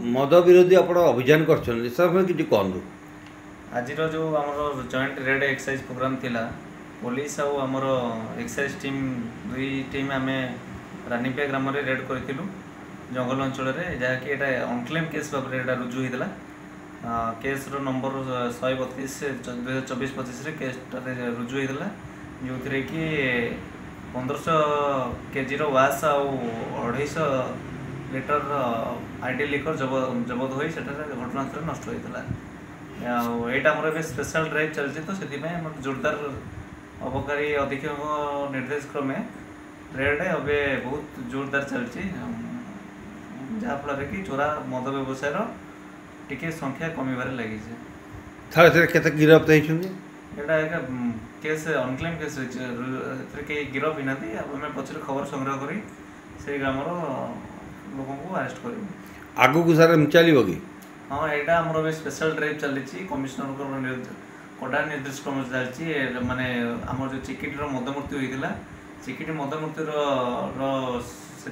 मद विरोधी आप अभियान कर कहूँ आज जो आम जॉइंट रेड एक्सरसाइज प्रोग्राम थिला पुलिस आमर एक्सरसाइज टीम दुई टीम आम रानीपिया ग्राम में रेड करूँ जंगल अंचल जहाँकि अनक्लेम केस भाव में रुजु होता केस नंबर 132 2024-25 केस रुजु होता जो थी कि 1500 केजी वाश आ250 लिटर आईडी लिकर जबत हो घटनास्थल नष्ट होता यहाँ आमर स्पेशल ड्राइव चलती तो से जोरदार अबकारी अधीक्षक निर्देश क्रमे रेड अबे बहुत जोरदार चलती जहाँफल कि चोरा मद व्यवसाय टिके संख्या कमिबार लगी गिरफ्त यहाँ केस अनक्लेम केस कई गिरफ ही ना आम पचर खबर संग्रह कर से ग्राम लोक अरेस्ट कर आगु को सारा चलो कि हाँ यहाँ आमर स्पेशल ड्राइव चली कमिशनर कड़ा निर्देश क्रम चलती माने आम जो चिकिटर मद मृत्यु होता चिकिटी मद मृत्युर से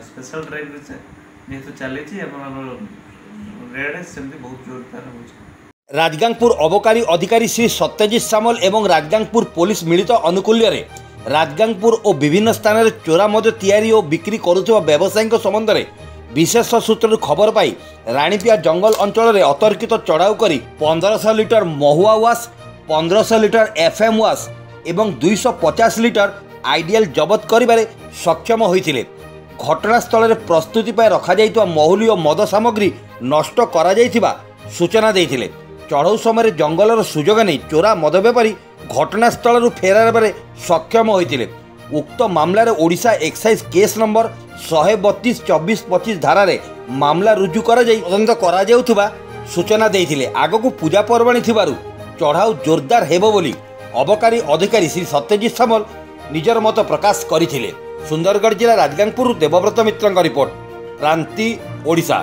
स्पेशल ड्राइव जेहेतु चली रेड सेमती बहुत जोरदार हो राजगांगपुर अबकारी अधिकारी श्री सत्यजित सामल एवं राजगांगपुर पुलिस मिलित अनुकूल्य राजगांगपुर और विभिन्न स्थान में चोरा मद तैयारी और बिक्री करुवा व्यवसायी संबंध में विशेष सूत्र खबर पाई रानीपिया जंगल अंचल में अतर्कित चढ़ाऊ कर 1500 लिटर महुआ वाश 1500 लिटर एफएम वाश एवं 250 लिटर आइडियल जबत करिबारे सक्षम होइथिले। घटनास्थल में प्रस्तुति पर रखा महुली और मद सामग्री नष्ट करा जाइथिबा सूचना देइथिले। चढ़ाऊ समय जंगलर सुजोग नहीं चोरा मद बेपारी घटनास्थल फेरार बारे सक्षम होइथिले। उक्त मामलार ओडिशा एक्साइज केस नंबर 132/24-25 धारा मामला रुजु करा जाई तदंत करा जाउथबा सूचना देइथिले। आगको पूजा पर्वाणी थिबारु चढ़ाऊ जोरदार हेबो बोली अबकारी अधिकारी श्री सत्यजित सामल निजर मत प्रकाश करिथिले। सुंदरगढ़ जिला राजगांगपुर देवव्रत मित्रଙ୍କ रिपोर्ट क्रांति ओडिशा।